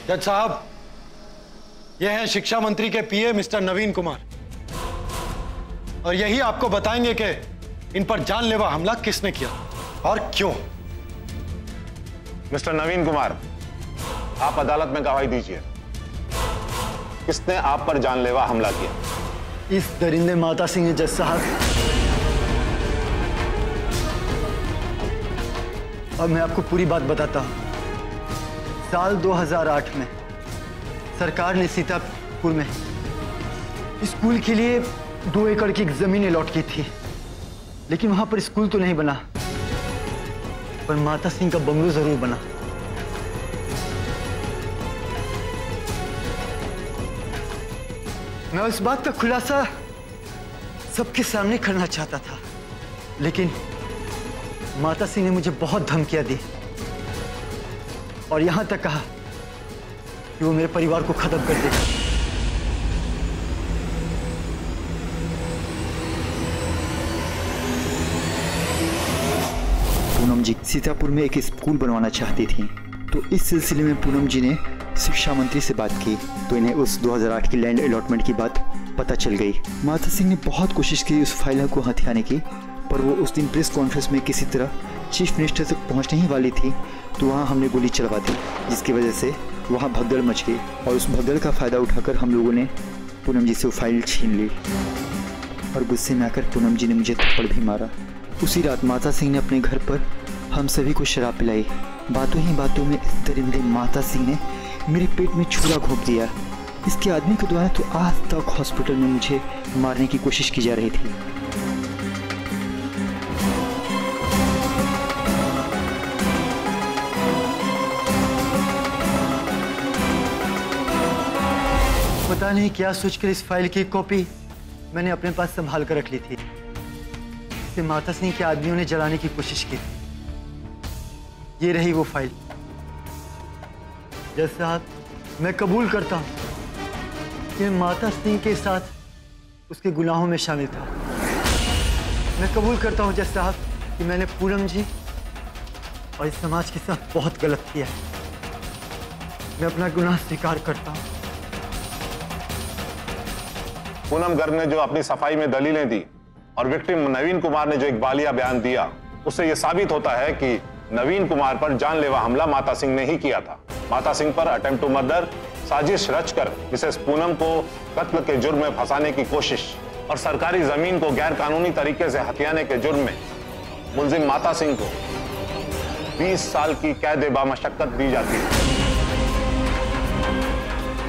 जज साहब, ये हैं शिक्षा मंत्री के पीए मिस्टर नवीन कुमार, और यही आपको बताएंगे कि इन पर जानलेवा हमला किसने किया और क्यों। मिस्टर नवीन कुमार, आप अदालत में गवाही दीजिए। किसने आप पर जानलेवा हमला किया? इस दरिंदे माता सिंह ने जज साहब। अब मैं आपको पूरी बात बताता हूं। साल 2008 में सरकार ने सीतापुर में स्कूल के लिए 2 एकड़ की जमीन अलॉट की थी, लेकिन वहां पर स्कूल तो नहीं बना, पर माता सिंह का बंगलो जरूर बना। मैं उस बात का खुलासा सबके सामने करना चाहता था, लेकिन माता सिंह ने मुझे बहुत धमकियां दी और यहां तक कहा कि वो मेरे परिवार को खत्म कर देगा। पूनम जी सीतापुर में एक स्कूल बनवाना चाहती थी, तो इस सिलसिले में पूनम जी ने शिक्षा मंत्री से बात की, तो इन्हें उस 2008 की लैंड अलॉटमेंट की बात पता चल गई। माता सिंह ने बहुत कोशिश की उस फाइल को हथियाने की, पर वो उस दिन प्रेस कॉन्फ्रेंस में किसी तरह चीफ मिनिस्टर तक पहुंचने ही वाली थी, तो वहां हमने गोली चलवा दी, जिसकी वजह से वहां भगदड़ मच गई और उस भगदड़ का फ़ायदा उठाकर हम लोगों ने पूनम जी से वो फाइल छीन ली और गुस्से में आकर पूनम जी ने मुझे थप्पड़ भी मारा। उसी रात माता सिंह ने अपने घर पर हम सभी को शराब पिलाई। बातों ही बातों में इस दरिंदे माता सिंह ने मेरे पेट में छुरा घोंप दिया। इसके आदमी के द्वारा तो आज तक हॉस्पिटल में मुझे मारने की कोशिश की जा रही थी। पता नहीं क्या सोचकर इस फाइल की कॉपी मैंने अपने पास संभाल कर रख ली थी। इसे माता सिंह के आदमियों ने जलाने की कोशिश की थी। ये रही वो फाइल। जज साहब, मैं कबूल करता हूं कि माता सिंह के साथ उसके गुनाहों में शामिल था। मैं कबूल करता हूं जज साहब कि मैंने पूनम जी और इस समाज के साथ बहुत गलत किया है। मैं अपना गुनाह स्वीकार करता हूं। पूनम गर्ग ने जो अपनी सफाई में दलीलें दी और विक्टिम नवीन कुमार ने जो एक बालिया बयान दिया, उससे यह साबित होता है कि नवीन कुमार पर जानलेवा हमला माता सिंह ने ही किया था। माता सिंह पर अटेम्प्ट टू मर्डर, साजिश रचकर मिसेस पूनम को कत्ल के जुर्म में फंसाने की कोशिश और सरकारी जमीन को गैर कानूनी तरीके से हथियाने के जुर्म में मुलजिम माता सिंह को 20 साल की कैद बामशक्कत दी जाती है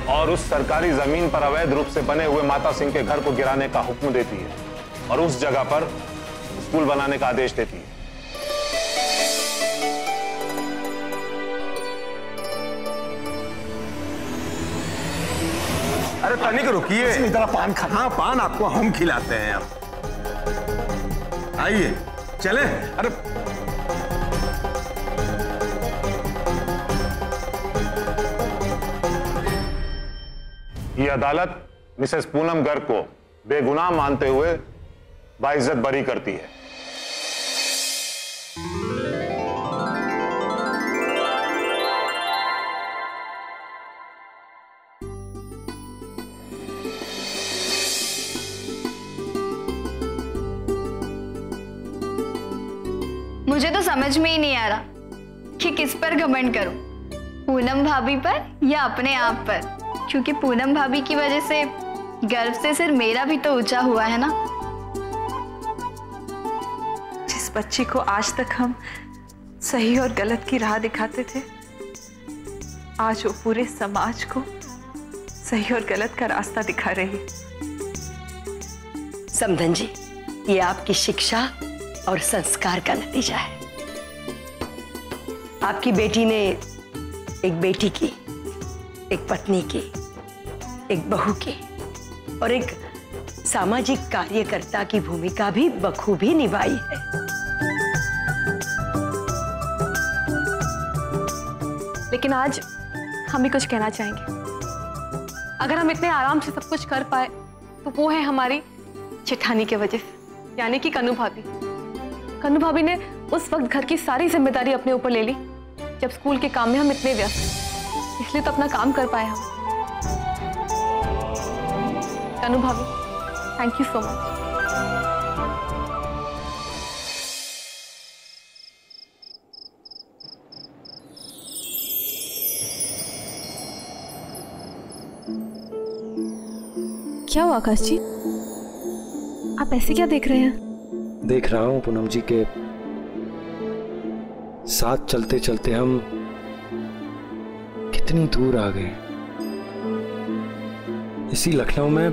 और उस सरकारी जमीन पर अवैध रूप से बने हुए माता सिंह के घर को गिराने का हुक्म देती है और उस जगह पर स्कूल बनाने का आदेश देती है। अरे तनिक रुकिए, इधर पान खा। हाँ, पान आपको हम खिलाते हैं। अब आइए चले। अरे ये अदालत मिसेस पूनम गर्ग को बेगुनाह मानते हुए बाइज्जत बरी करती है। मुझे तो समझ में ही नहीं आ रहा कि किस पर घमंड करूं, पूनम भाभी पर या अपने आप पर, क्योंकि पूनम भाभी की वजह से गर्व से सिर मेरा भी तो ऊंचा हुआ है ना। जिस बच्ची को आज तक हम सही और गलत की राह दिखाते थे, आज वो पूरे समाज को सही और गलत का रास्ता दिखा रही है। समधन जी, ये आपकी शिक्षा और संस्कार का नतीजा है। आपकी बेटी ने एक बेटी की, एक पत्नी की, एक बहू की और एक सामाजिक कार्यकर्ता की भूमिका भी बखूबी निभाई है। लेकिन आज हम भी कुछ कहना चाहेंगे। अगर हम इतने आराम से सब कुछ कर पाए तो वो है हमारी जेठानी की वजह से, यानी कि कन्नू भाभी। कन्नू भाभी ने उस वक्त घर की सारी जिम्मेदारी अपने ऊपर ले ली जब स्कूल के काम में हम इतने व्यस्त थे। इसलिए तो अपना काम कर पाए हम। कनु भाभी, थैंक यू सो मच। क्या हुआ आकाश जी, आप ऐसे क्या देख रहे हैं? देख रहा हूं पूनम जी के साथ चलते चलते हम कितनी दूर आ गए। इसी लखनऊ में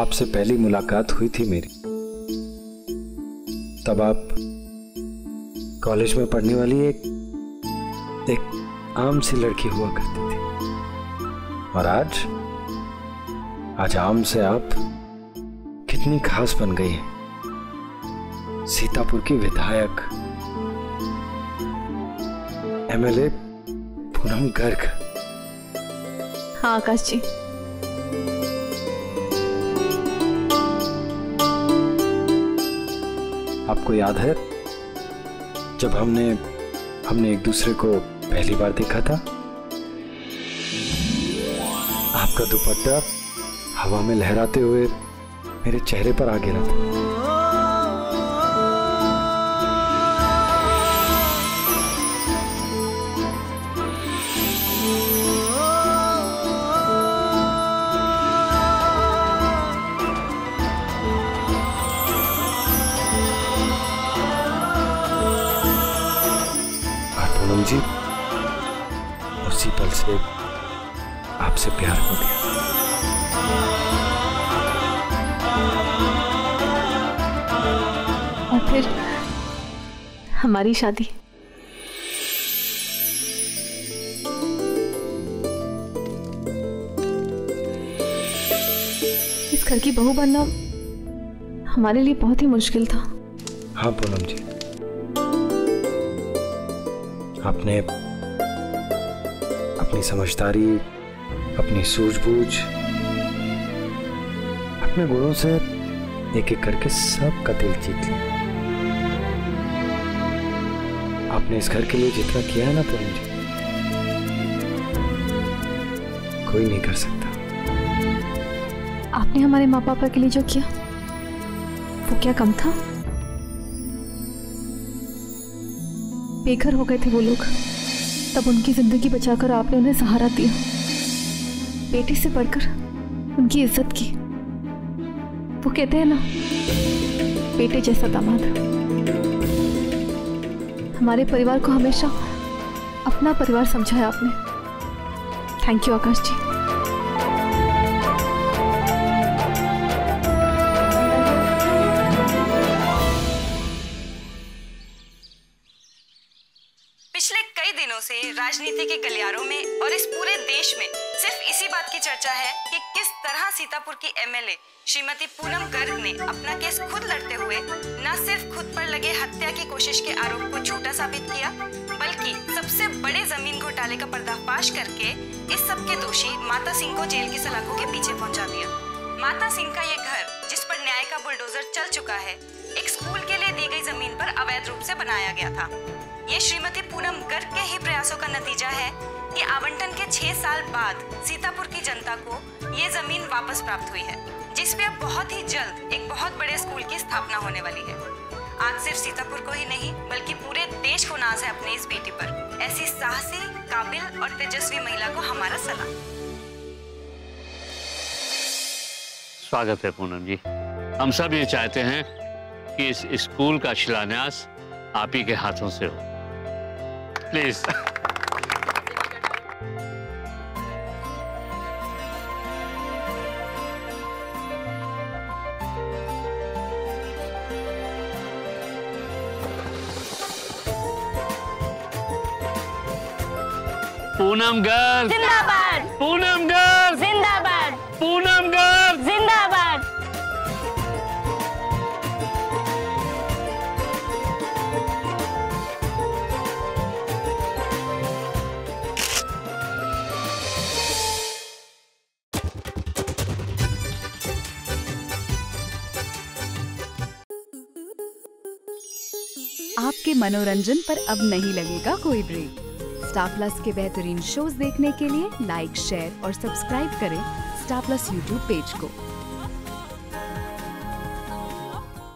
आपसे पहली मुलाकात हुई थी मेरी, तब आप कॉलेज में पढ़ने वाली एक आम सी लड़की हुआ करती थी, और आज आम से आप कितनी खास बन गई हैं। सीतापुर की विधायक, एमएलए पूनम गर्ग। हाँ आकाश जी, आपको याद है जब हमने एक दूसरे को पहली बार देखा था? आपका दुपट्टा हवा में लहराते हुए मेरे चेहरे पर आ गिरा था। और पूनम जी, उसी पल से आपसे प्यार हो गया। और फिर हमारी शादी। इस घर की बहू बनना हमारे लिए बहुत ही मुश्किल था। हाँ पूनम जी, आपने अपनी समझदारी, अपनी सूझबूझ, अपने गुणों से एक एक करके सबका दिल जीत लिया। आपने इस घर के लिए जितना किया है ना पूनम जी, कोई नहीं कर सकता। आपने हमारे माँ पापा के लिए जो किया वो क्या कम था? बेघर हो गए थे वो लोग, तब उनकी जिंदगी बचाकर आपने उन्हें सहारा दिया। बेटी से बढ़कर उनकी इज्जत की। वो कहते हैं ना, बेटे जैसा दामाद। हमारे परिवार को हमेशा अपना परिवार समझा है आपने। थैंक यू आकाश जी। पिछले कई दिनों से राजनीति के गलियारों में और इस पूरे देश में सिर्फ इसी बात की चर्चा है कि किस तरह सीतापुर की एमएलए श्रीमती पूनम गर्ग ने अपना केस खुद लड़ते हुए न सिर्फ खुद पर लगे हत्या की कोशिश के आरोप को झूठा साबित किया, बल्कि सबसे बड़े जमीन घोटाले का पर्दाफाश करके इस सब के दोषी माता सिंह को जेल की सलाखों के पीछे पहुंचा दिया। माता सिंह का ये घर, जिस पर न्याय का बुलडोजर चल चुका है, एक स्कूल के लिए दी गई जमीन पर अवैध रूप से बनाया गया था। ये श्रीमती पूनम गर्ग के ही प्रयासों का नतीजा है कि आवंटन के 6 साल बाद सीतापुर की जनता को ये जमीन वापस प्राप्त हुई है, जिस पे अब बहुत ही जल्द एक बहुत बड़े स्कूल की स्थापना होने वाली है। आज सिर्फ सीतापुर को ही नहीं बल्कि पूरे देश को नाज है अपनी इस बेटी पर। ऐसी साहसी, काबिल और तेजस्वी महिला को हमारा सलाम। स्वागत है पूनम जी। हम सब ये चाहते हैं कि इस स्कूल का शिलान्यास आप ही के हाथों से हो। प्लीज। पूनम गर्ग जिंदाबाद, पूनम गर्ग जिंदाबाद, पूनम गर्ग जिंदाबाद। आपके मनोरंजन पर अब नहीं लगेगा कोई ब्रेक। स्टार प्लस के बेहतरीन शोज देखने के लिए लाइक, शेयर और सब्सक्राइब करें स्टार प्लस यूट्यूब पेज को।